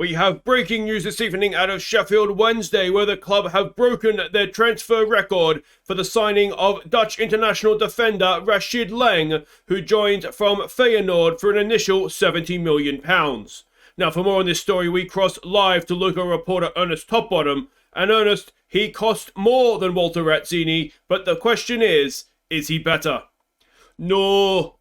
We have breaking news this evening out of Sheffield Wednesday, where the club have broken their transfer record for the signing of Dutch international defender Rashid Lang, who joined from Feyenoord for an initial £70 million. Now, for more on this story, we cross live to local reporter Ernest Topbottom. And Ernest, he cost more than Walter Razzini, but the question is he better? No.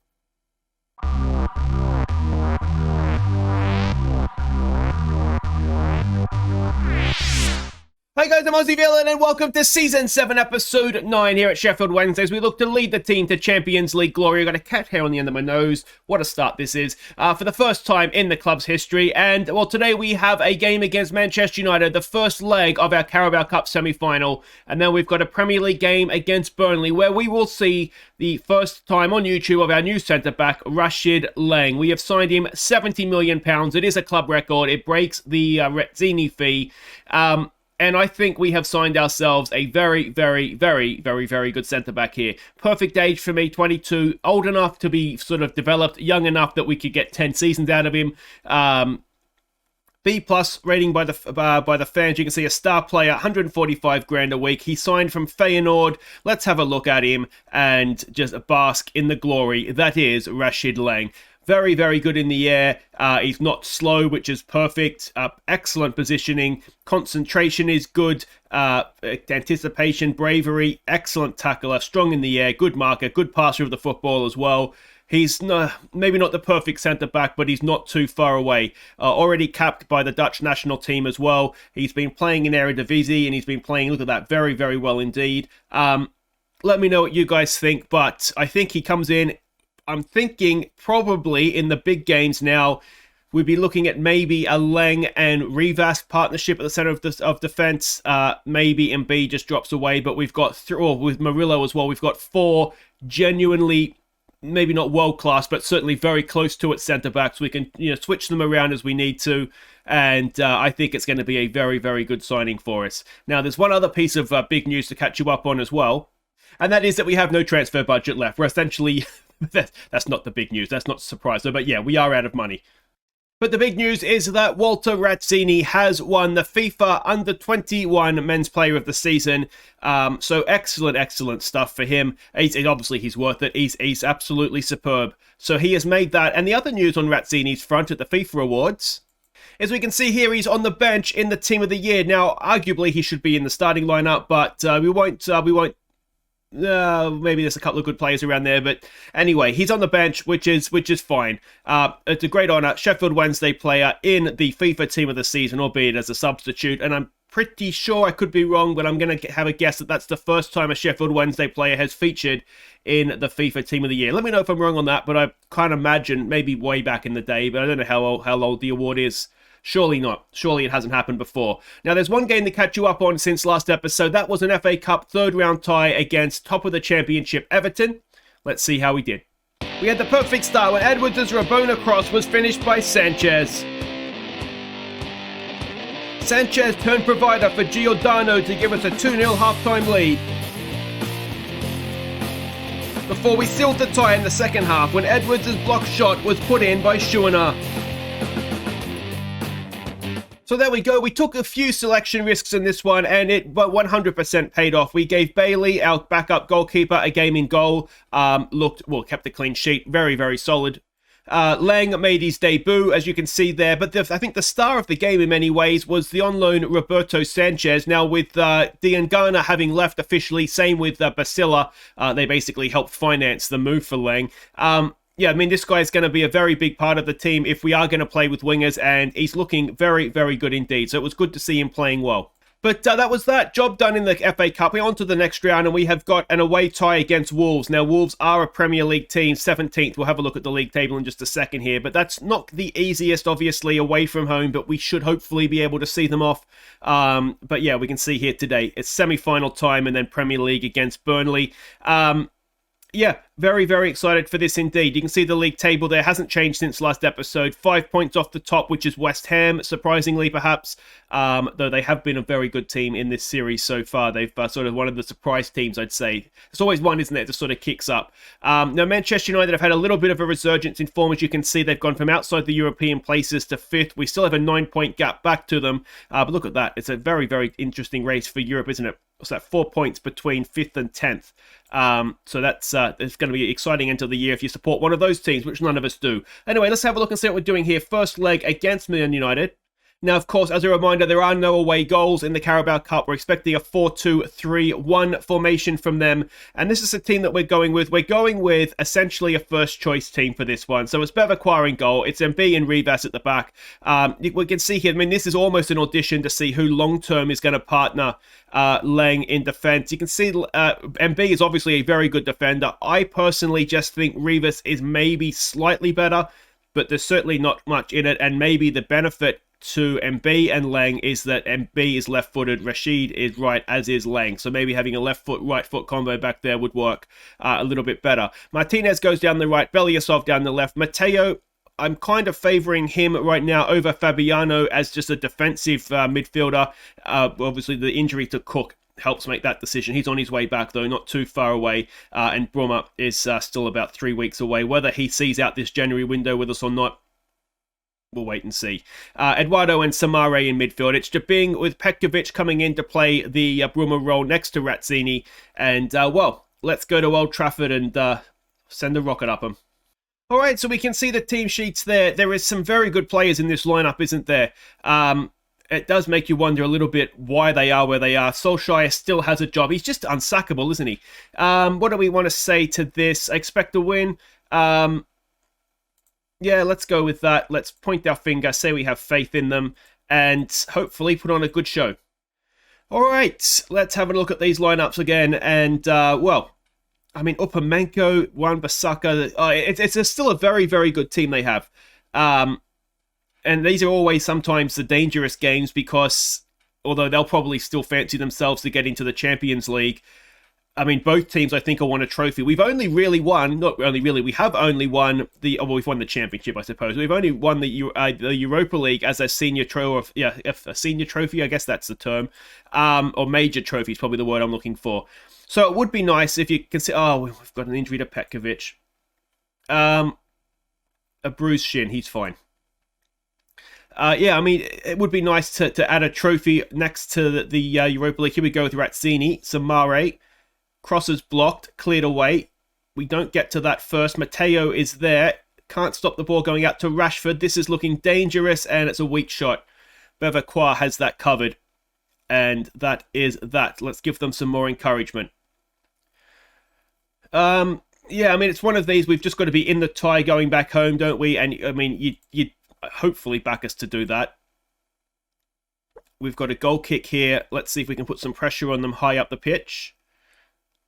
Hi guys, I'm Aussie Villain and welcome to Season 7, Episode 9 here at Sheffield Wednesday as we look to lead the team to Champions League glory. I've got a cat hair on the end of my nose. What a start this is. For the first time in the club's history. And, well, today we have a game against Manchester United, the first leg of our Carabao Cup semi-final. And then we've got a Premier League game against Burnley where we will see the first time on YouTube of our new centre-back, Rashid Lang. We have signed him £70 million. It is a club record. It breaks the Razzini fee. And I think we have signed ourselves a very, very, very, very, very good centre-back here. Perfect age for me, 22. Old enough to be sort of developed, young enough that we could get 10 seasons out of him. B+ rating by the fans. You can see a star player, 145 grand a week. He signed from Feyenoord. Let's have a look at him and just bask in the glory that is Rashid Lang. Very, very good in the air. He's not slow, which is perfect. Excellent positioning. Concentration is good. Anticipation, bravery, excellent tackler. Strong in the air, good marker, good passer of the football as well. He's maybe not the perfect centre-back, but he's not too far away. Already capped by the Dutch national team as well. He's been playing in Eredivisie, and he's been playing, look at that, very, very well indeed. Let me know what you guys think, but I think he comes in. I'm thinking probably in the big games now, we'd be looking at maybe a Lang and Rivas partnership at the centre of defence. Maybe Mb just drops away, but we've got, with Murillo as well, we've got four genuinely, maybe not world-class, but certainly very close to it centre-backs. We can switch them around as we need to, and I think it's going to be a very, very good signing for us. Now, there's one other piece of big news to catch you up on as well, and that is that we have no transfer budget left. We're essentially... That's not the big news. That's not a surprise. But yeah, we are out of money. But the big news is that Walter Razzini has won the FIFA Under-21 Men's Player of the Season. So excellent, excellent stuff for him. Obviously, he's worth it. He's absolutely superb. So he has made that. And the other news on Razzini's front at the FIFA Awards, as we can see here, he's on the bench in the Team of the Year. Now, arguably, he should be in the starting lineup, but we won't. Maybe there's a couple of good players around there, but anyway, he's on the bench, which is fine. It's a great honour. Sheffield Wednesday player in the FIFA Team of the Season, albeit as a substitute, and I'm pretty sure, I could be wrong, but I'm going to have a guess that that's the first time a Sheffield Wednesday player has featured in the FIFA Team of the Year. Let me know if I'm wrong on that, but I can't imagine, maybe way back in the day, but I don't know how old the award is. Surely not. Surely it hasn't happened before. Now, there's one game to catch you up on since last episode. That was an FA Cup third-round tie against top of the championship Everton. Let's see how we did. We had the perfect start when Edwards' Rabona cross was finished by Sanchez. Sanchez turned provider for Giordano to give us a 2-0 half-time lead. Before we sealed the tie in the second half when Edwards' blocked shot was put in by Schuener. So there we go. We took a few selection risks in this one, and it 100% paid off. We gave Bailey, our backup goalkeeper, a game in goal. Kept the clean sheet. Very, very solid. Lang made his debut, as you can see there. But I think the star of the game in many ways was the on-loan Roberto Sanchez. Now, with Diangana having left officially, same with Basila, they basically helped finance the move for Lang. Yeah, I mean, this guy is going to be a very big part of the team if we are going to play with wingers, and he's looking very, very good indeed. So it was good to see him playing well. But that was that. Job done in the FA Cup. We're on to the next round, and we have got an away tie against Wolves. Now, Wolves are a Premier League team, 17th. We'll have a look at the league table in just a second here. But that's not the easiest, obviously, away from home. But we should hopefully be able to see them off. But yeah, we can see here today. It's semi-final time and then Premier League against Burnley. Yeah, Very, very excited for this indeed. You can see the league table there hasn't changed since last episode. 5 points off the top, which is West Ham, surprisingly perhaps, though they have been a very good team in this series so far. They've sort of one of the surprise teams, I'd say. There's always one, isn't there, that sort of kicks up. Now, Manchester United have had a little bit of a resurgence in form. As you can see, they've gone from outside the European places to 5th. We still have a 9-point gap back to them, but look at that. It's a very, very interesting race for Europe, isn't it? What's that? 4 points between 5th and 10th. So that's it's going to be exciting end of the year if you support one of those teams, which none of us do. Anyway, let's have a look and see what we're doing here. First leg against Man United. Now, of course, as a reminder, there are no away goals in the Carabao Cup. We're expecting a 4-2-3-1 formation from them. And this is a team that we're going with. We're going with essentially a first-choice team for this one. So it's Bevaquar in goal. It's MB and Rivas at the back. We can see here, I mean, this is almost an audition to see who long-term is going to partner Lang in defence. You can see MB is obviously a very good defender. I personally just think Rivas is maybe slightly better, but there's certainly not much in it. And maybe the benefit to MB and Lang is that MB is left-footed, Rashid is right, as is Lang. So maybe having a left foot, right foot combo back there would work a little bit better. Martinez goes down the right, Belyasov down the left. Mateo, I'm kind of favouring him right now over Fabiano as just a defensive midfielder. Obviously, the injury to Cook helps make that decision. He's on his way back, though, not too far away. And Bruma is still about 3 weeks away. Whether he sees out this January window with us or not, we'll wait and see. Eduardo and Samare in midfield. It's Jabing with Petkovic coming in to play the Bruma role next to Razzini. And, well, let's go to Old Trafford and send a rocket up them. All right, so we can see the team sheets there. There is some very good players in this lineup, isn't there? It does make you wonder a little bit why they are where they are. Solskjaer still has a job. He's just unsackable, isn't he? What do we want to say to this? I expect a win. Yeah, let's go with that. Let's point our finger, say we have faith in them, and hopefully put on a good show. All right, let's have a look at these lineups again. And, well, I mean, Upamenko, Wan-Bissaka, it's still a very, very good team they have. And these are always sometimes the dangerous games because, although they'll probably still fancy themselves to get into the Champions League, I mean, both teams, I think, will want a trophy. We've only really won, not only really, we have only won we've won the championship, I suppose. We've only won the Europa League as a senior trophy, a senior trophy, I guess that's the term, or major trophy is probably the word I'm looking for. So it would be nice if you can see, we've got an injury to Petkovic. A bruised shin, he's fine. Yeah, I mean, it would be nice to add a trophy next to the Europa League. Here we go with Razzini, Samare. Crosses blocked, cleared away. We don't get to that first. Mateo is there. Can't stop the ball going out to Rashford. This is looking dangerous, and it's a weak shot. Bevaquar has that covered. And that is that. Let's give them some more encouragement. Yeah, I mean, it's one of these. We've just got to be in the tie going back home, don't we? And, I mean, you'd hopefully back us to do that. We've got a goal kick here. Let's see if we can put some pressure on them high up the pitch.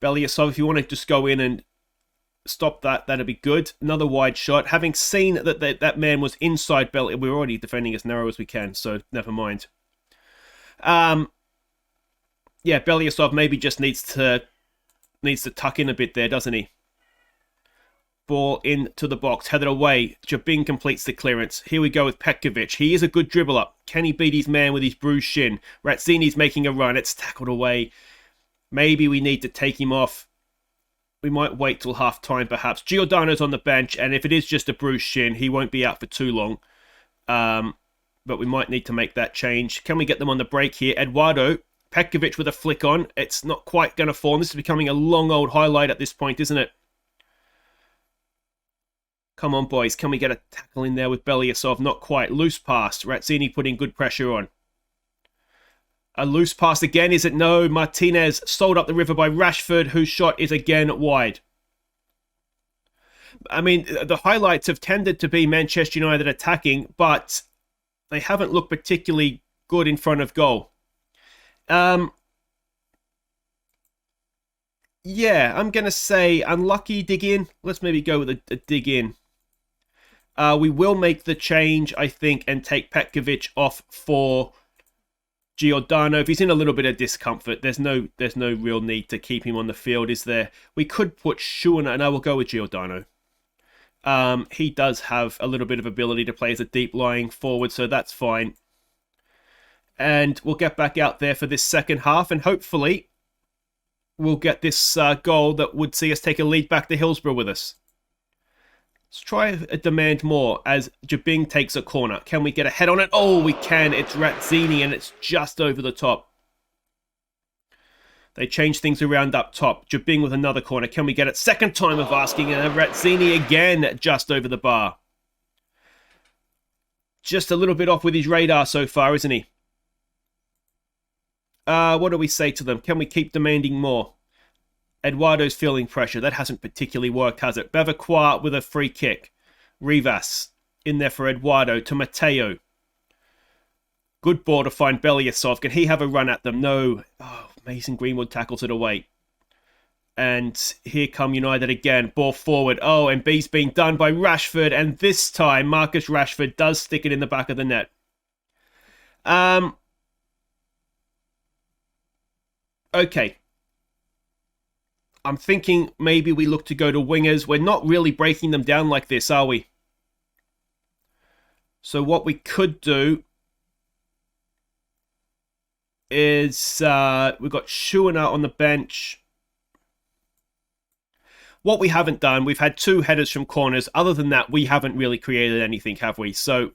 Belyasov, if you want to just go in and stop that, that'd be good. Another wide shot. Having seen that man was inside Belly, we're already defending as narrow as we can, so never mind. Yeah, Belyasov maybe just needs to tuck in a bit there, doesn't he? Ball into the box, headed away. Jabin completes the clearance. Here we go with Petkovic. He is a good dribbler. Can he beat his man with his bruised shin? Razzini's making a run. It's tackled away. Maybe we need to take him off. We might wait till half-time, perhaps. Giordano's on the bench, and if it is just a bruised shin, he won't be out for too long. But we might need to make that change. Can we get them on the break here? Eduardo, Petkovic with a flick on. It's not quite going to fall. This is becoming a long old highlight at this point, isn't it? Come on, boys. Can we get a tackle in there with Belyasov? Not quite. Loose pass. Razzini putting good pressure on. A loose pass again, is it? No. Martinez sold up the river by Rashford, whose shot is again wide. I mean, the highlights have tended to be Manchester United attacking, but they haven't looked particularly good in front of goal. Yeah, I'm going to say unlucky dig in. Let's maybe go with a dig in. We will make the change, I think, and take Petkovic off for Giordano, if he's in a little bit of discomfort, there's no real need to keep him on the field, is there? We could put Schuner, and I will go with Giordano. He does have a little bit of ability to play as a deep lying forward, so that's fine. And we'll get back out there for this second half, and hopefully we'll get this goal that would see us take a lead back to Hillsborough with us. Let's try a demand more as Jabing takes a corner. Can we get a head on it? Oh, we can. It's Razzini, and it's just over the top. They change things around up top. Jabing with another corner. Can we get it? Second time of asking, and Razzini again just over the bar. Just a little bit off with his radar so far, isn't he? What do we say to them? Can we keep demanding more? Eduardo's feeling pressure. That hasn't particularly worked, has it? Bevilacqua with a free kick. Rivas in there for Eduardo to Matteo. Good ball to find Belyasov. Can he have a run at them? No. Oh, Mason Greenwood tackles it away. And here come United again. Ball forward. Oh, and B's being done by Rashford. And this time, Marcus Rashford does stick it in the back of the net. Okay. I'm thinking maybe we look to go to wingers. We're not really breaking them down like this, are we? So what we could do is we've got Schuner on the bench. What we haven't done, we've had 2 headers from corners. Other than that, we haven't really created anything, have we? So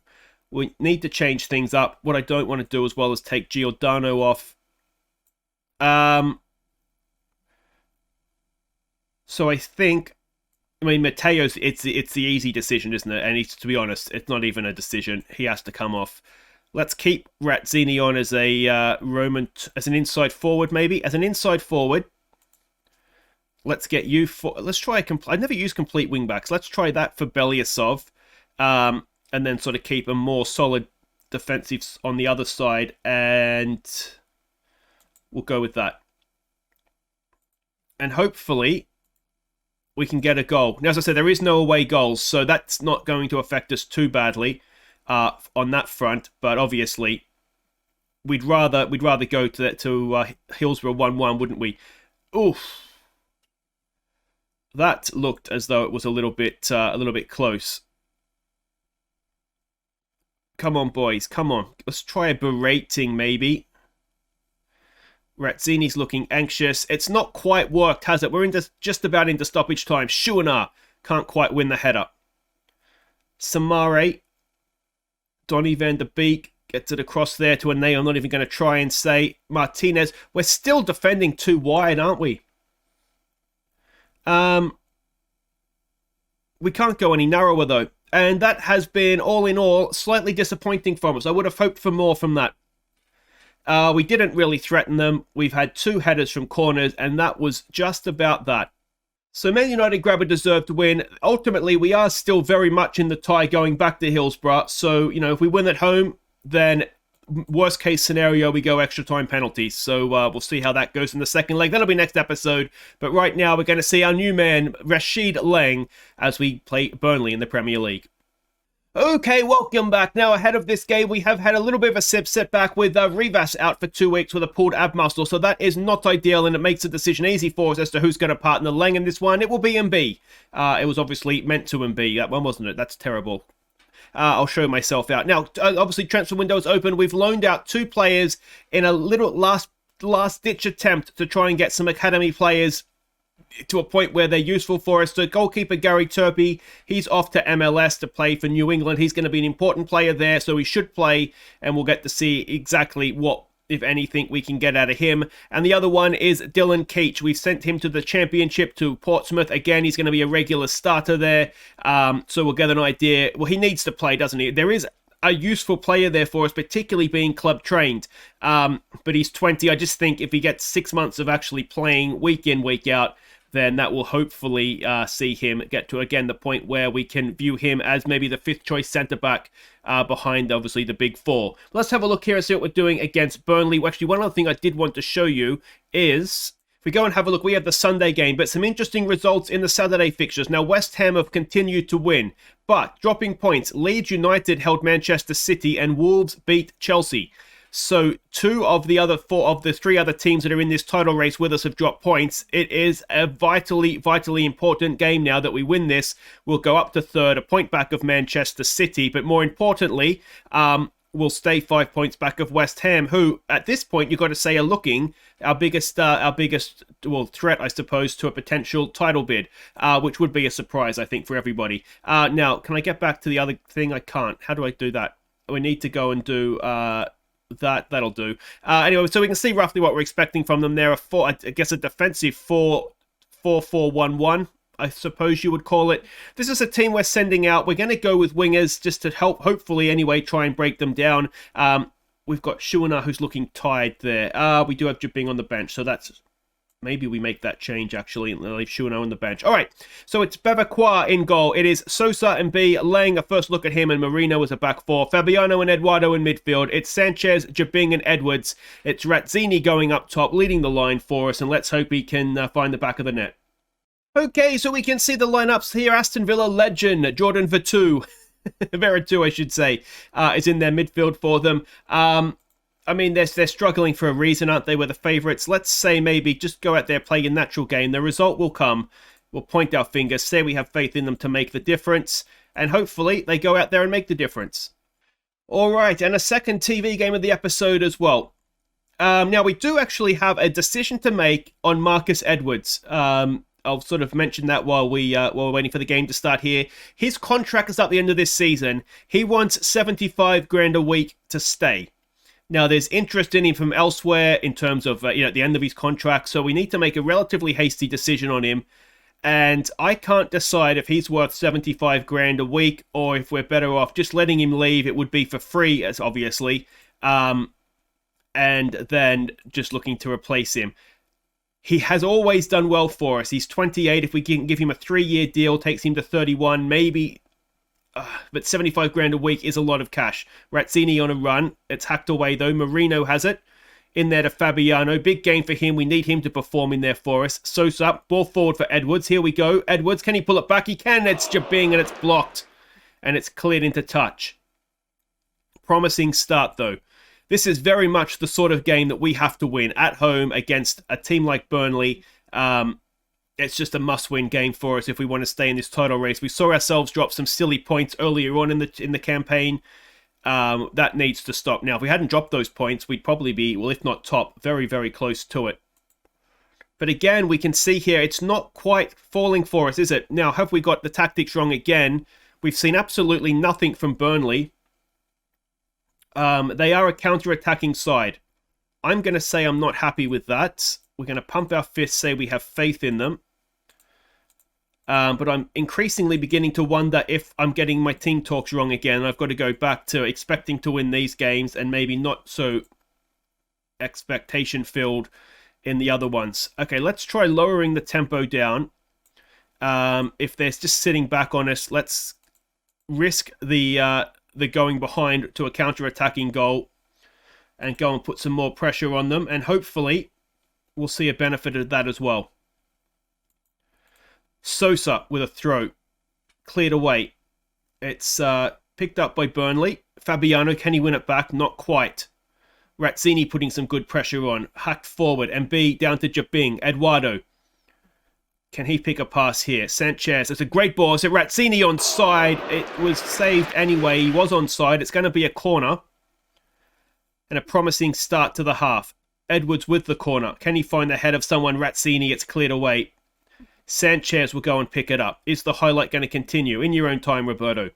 we need to change things up. What I don't want to do as well is take Giordano off. So I think, Matteo's, it's the easy decision, isn't it? And to be honest, it's not even a decision. He has to come off. Let's keep Razzini on as a as an inside forward, maybe. As an inside forward, let's get you for. Let's try I've never used complete wingbacks. Let's try that for Belyasov, and then sort of keep a more solid defensive on the other side, and we'll go with that. And hopefully we can get a goal. Now, as I said, there is no away goals, so that's not going to affect us too badly on that front. But obviously, we'd rather go to Hillsborough 1-1, wouldn't we? Oof, that looked as though it was a little bit close. Come on, boys, come on. Let's try a berating, maybe. Razzini's looking anxious. It's not quite worked, has it? We're just about into stoppage time. Schuner can't quite win the header. Samare. Donny van der Beek gets it across there to a nail. I'm not even going to try and say Martinez. We're still defending too wide, aren't we? We can't go any narrower, though. And that has been, all in all, slightly disappointing from us. I would have hoped for more from that. We didn't really threaten them. We've had 2 headers from corners, and that was just about that. So Man United grab a deserved win. Ultimately, we are still very much in the tie going back to Hillsborough. So, if we win at home, then worst case scenario, we go extra time penalties. So we'll see how that goes in the second leg. That'll be next episode. But right now, we're going to see our new man, Rashid Lang, as we play Burnley in the Premier League. Okay, welcome back. Now, ahead of this game, we have had a little bit of a setback with Rivas out for 2 weeks with a pulled ab muscle, so that is not ideal, and it makes the decision easy for us as to who's going to partner Lang in this one. It will be MB. It was obviously meant to MB, that one, wasn't it? That's terrible. I'll show myself out. Now, obviously, transfer window's open. We've loaned out 2 players in a little last-ditch attempt to try and get some academy players to a point where they're useful for us. So goalkeeper Gary Turpie, he's off to MLS to play for New England. He's going to be an important player there, so he should play, and we'll get to see exactly what, if anything, we can get out of him. And the other one is Dylan Keach. We've sent him to the Championship to Portsmouth. Again, he's going to be a regular starter there, so we'll get an idea. Well, he needs to play, doesn't he? There is a useful player there for us, particularly being club trained. But he's 20. I just think if he gets 6 months of actually playing week in, week out, then that will hopefully see him get to, again, the point where we can view him as maybe the 5th choice centre-back behind, obviously, the big 4. Let's have a look here and see what we're doing against Burnley. Actually, one other thing I did want to show you is, if we go and have a look, we have the Sunday game, but some interesting results in the Saturday fixtures. Now, West Ham have continued to win, but dropping points. Leeds United held Manchester City and Wolves beat Chelsea. So 2 of the other 4 of the 3 other teams that are in this title race with us have dropped points. It is a vitally important game now that we win this. We'll go up to 3rd, a point back of Manchester City, but more importantly, we'll stay 5 points back of West Ham, who at this point you've got to say are looking our biggest threat, I suppose, to a potential title bid, which would be a surprise, I think, for everybody. Now, can I get back to the other thing? I can't. How do I do that? We need to go and do that'll do. Anyway, so we can see roughly what we're expecting from them. They're a defensive 4-4-1-1, I suppose you would call it. This is a team we're sending out. We're going to go with wingers just to help, hopefully anyway, try and break them down. We've got Shuana, who's looking tired there. We do have Jabing on the bench, so that's... Maybe we make that change, actually, and leave Shuano on the bench. All right, so it's Bevacqua in goal. It is Sosa and B, laying a first look at him, and Marino as a back 4. Fabiano and Eduardo in midfield. It's Sanchez, Jabing, and Edwards. It's Razzini going up top, leading the line for us, and let's hope he can find the back of the net. Okay, so we can see the lineups here. Aston Villa legend, Jordan Veretout, Veretout, I should say, is in their midfield for them. I mean, they're struggling for a reason, aren't they? We're the favourites. Let's say maybe just go out there, play a natural game. The result will come. We'll point our fingers, say we have faith in them to make the difference, and hopefully they go out there and make the difference. All right, and a second TV game of the episode as well. Now, we do actually have a decision to make on Marcus Edwards. I'll sort of mention that while we're waiting for the game to start here. His contract is at the end of this season. He wants 75 grand a week to stay. Now, there's interest in him from elsewhere in terms of, at the end of his contract, so we need to make a relatively hasty decision on him. And I can't decide if he's worth 75 grand a week or if we're better off just letting him leave. It would be for free, as obviously, and then just looking to replace him. He has always done well for us. He's 28. If we can give him a 3-year deal, takes him to 31, maybe... but 75 grand a week is a lot of cash. Razzini on a run. It's hacked away though. Marino has it. In there to Fabiano. Big game for him. We need him to perform in there for us. Sosa. Ball forward for Edwards. Here we go. Edwards. Can he pull it back? He can. It's Jabing and it's blocked. And it's cleared into touch. Promising start though. This is very much the sort of game that we have to win at home against a team like Burnley. It's just a must-win game for us if we want to stay in this title race. We saw ourselves drop some silly points earlier on in the campaign. That needs to stop. Now, if we hadn't dropped those points, we'd probably be, well, if not top, very, very close to it. But again, we can see here, it's not quite falling for us, is it? Now, have we got the tactics wrong again? We've seen absolutely nothing from Burnley. They are a counter-attacking side. I'm going to say I'm not happy with that. We're going to pump our fists, say we have faith in them. But I'm increasingly beginning to wonder if I'm getting my team talks wrong again. I've got to go back to expecting to win these games and maybe not so expectation-filled in the other ones. Okay, let's try lowering the tempo down. If they're just sitting back on us, let's risk the going behind to a counter-attacking goal and go and put some more pressure on them. And hopefully, we'll see a benefit of that as well. Sosa with a throw. Cleared away. It's picked up by Burnley. Fabiano, can he win it back? Not quite. Razzini putting some good pressure on. Hacked forward. And B down to Jabing. Eduardo. Can he pick a pass here? Sanchez. It's a great ball. It's a Razzini onside. It was saved anyway. He was onside. It's going to be a corner. And a promising start to the half. Edwards with the corner. Can he find the head of someone? Razzini. It's cleared away. Sanchez will go and pick it up. Is the highlight going to continue? In your own time, Roberto.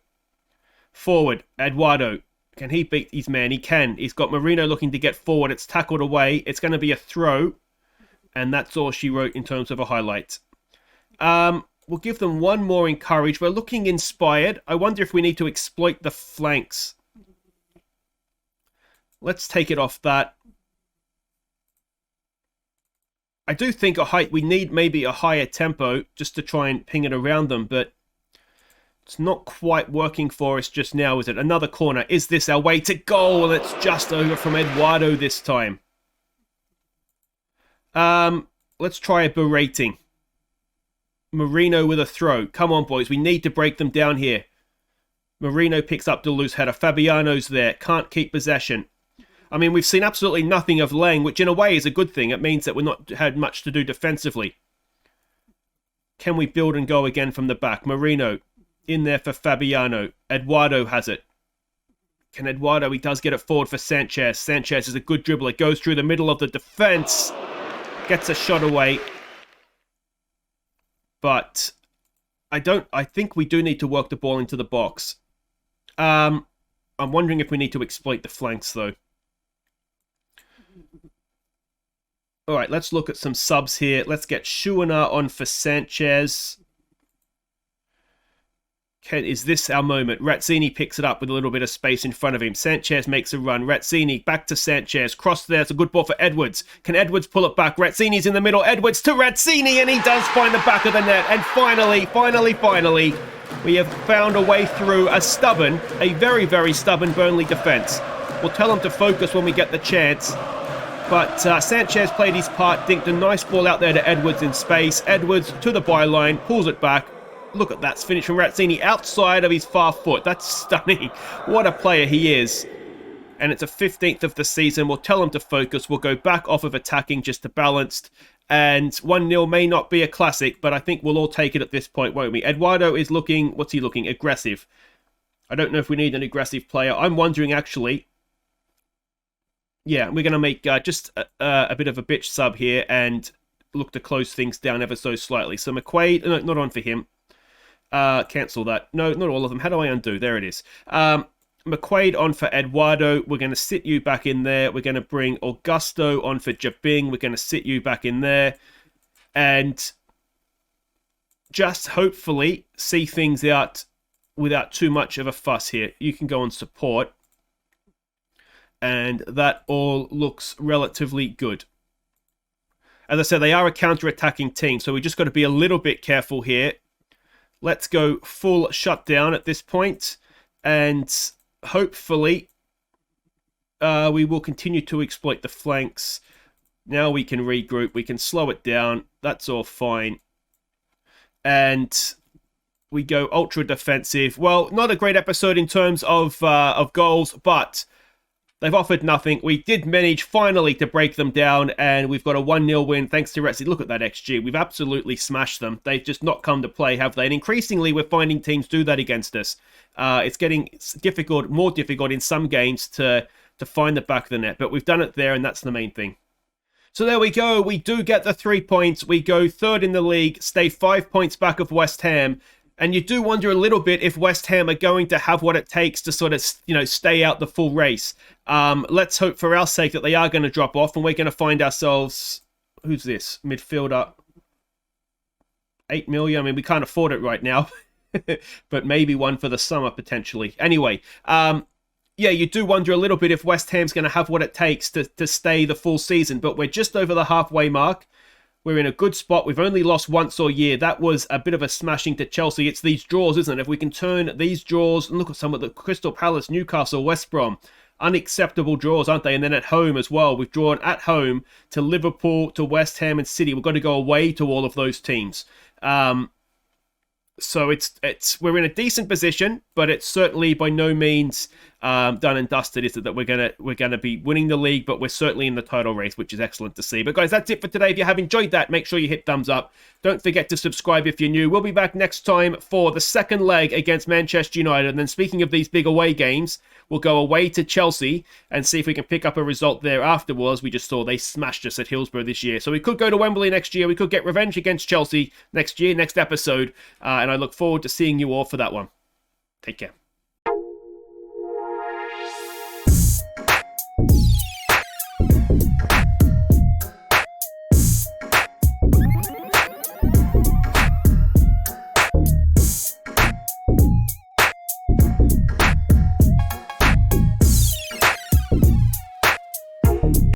Forward. Eduardo. Can he beat his man? He can. He's got Marino looking to get forward. It's tackled away. It's going to be a throw. And that's all she wrote in terms of a highlight. We'll give them one more encourage. We're looking inspired. I wonder if we need to exploit the flanks. Let's take it off that. I do think we need maybe a higher tempo just to try and ping it around them, but it's not quite working for us just now, is it? Another corner. Is this our way to goal? It's just over from Eduardo this time. Let's try a berating. Marino with a throw. Come on, boys. We need to break them down here. Marino picks up the loose header. Fabiano's there. Can't keep possession. I mean, we've seen absolutely nothing of Lang, which in a way is a good thing. It means that we're not had much to do defensively. Can we build and go again from the back? Marino in there for Fabiano. Eduardo has it. Can Eduardo? He does get it forward for Sanchez. Sanchez is a good dribbler. Goes through the middle of the defense. Gets a shot away. But I think we do need to work the ball into the box. I'm wondering if we need to exploit the flanks, though. All right, let's look at some subs here. Let's get Schuener on for Sanchez. Is this our moment? Razzini picks it up with a little bit of space in front of him. Sanchez makes a run. Razzini back to Sanchez. Cross there. It's a good ball for Edwards. Can Edwards pull it back? Razzini's in the middle. Edwards to Razzini, and he does find the back of the net. And finally, we have found a way through a very, very stubborn Burnley defence. We'll tell them to focus when we get the chance. But Sanchez played his part, dinked a nice ball out there to Edwards in space. Edwards to the byline, pulls it back. Look at that finish from Razzini outside of his far foot. That's stunning. What a player he is. And it's a 15th of the season. We'll tell him to focus. We'll go back off of attacking just to balanced. And 1-0 may not be a classic, but I think we'll all take it at this point, won't we? Eduardo is looking, what's he looking? Aggressive. I don't know if we need an aggressive player. I'm wondering, actually. Yeah, we're going to make just a bit of a bitch sub here and look to close things down ever so slightly. So McQuaid, no, not on for him. Cancel that. No, not all of them. How do I undo? There it is. McQuaid on for Eduardo. We're going to sit you back in there. We're going to bring Augusto on for Jabing. We're going to sit you back in there. And just hopefully see things out without too much of a fuss here. You can go on support. And that all looks relatively good. As I said, they are a counter-attacking team, so we just got to be a little bit careful here. Let's go full shutdown at this point, and hopefully we will continue to exploit the flanks. Now we can regroup, we can slow it down, that's all fine. And we go ultra defensive. Well, not a great episode in terms of goals, but they've offered nothing. We did manage finally to break them down, and we've got a 1-0 win thanks to Retzi. Look at that XG. We've absolutely smashed them. They've just not come to play, have they? And increasingly, we're finding teams do that against us. It's getting difficult, more difficult in some games to find the back of the net, but we've done it there, and that's the main thing. So there we go. We do get the 3 points. We go third in the league, stay 5 points back of West Ham. And you do wonder a little bit if West Ham are going to have what it takes to sort of, stay out the full race. Let's hope for our sake that they are going to drop off, and we're going to find ourselves... Who's this? Midfielder. 8 million. I mean, we can't afford it right now. But maybe one for the summer, potentially. Anyway, yeah, you do wonder a little bit if West Ham's going to have what it takes to stay the full season. But we're just over the halfway mark. We're in a good spot. We've only lost once all year. That was a bit of a smashing to Chelsea. It's these draws, isn't it? If we can turn these draws, and look at some of the Crystal Palace, Newcastle, West Brom. Unacceptable draws, aren't they? And then at home as well. We've drawn at home to Liverpool, to West Ham and City. We've got to go away to all of those teams. So we're in a decent position, but it's certainly by no means done and dusted, is it, that we're gonna be winning the league, but we're certainly in the title race, which is excellent to see. But guys, that's it for today. If you have enjoyed that, make sure you hit thumbs up. Don't forget to subscribe if you're new. We'll be back next time for the second leg against Manchester United. And then speaking of these big away games, we'll go away to Chelsea and see if we can pick up a result there afterwards. We just saw they smashed us at Hillsborough this year. So we could go to Wembley next year. We could get revenge against Chelsea next year, next episode. And I look forward to seeing you all for that one. Take care.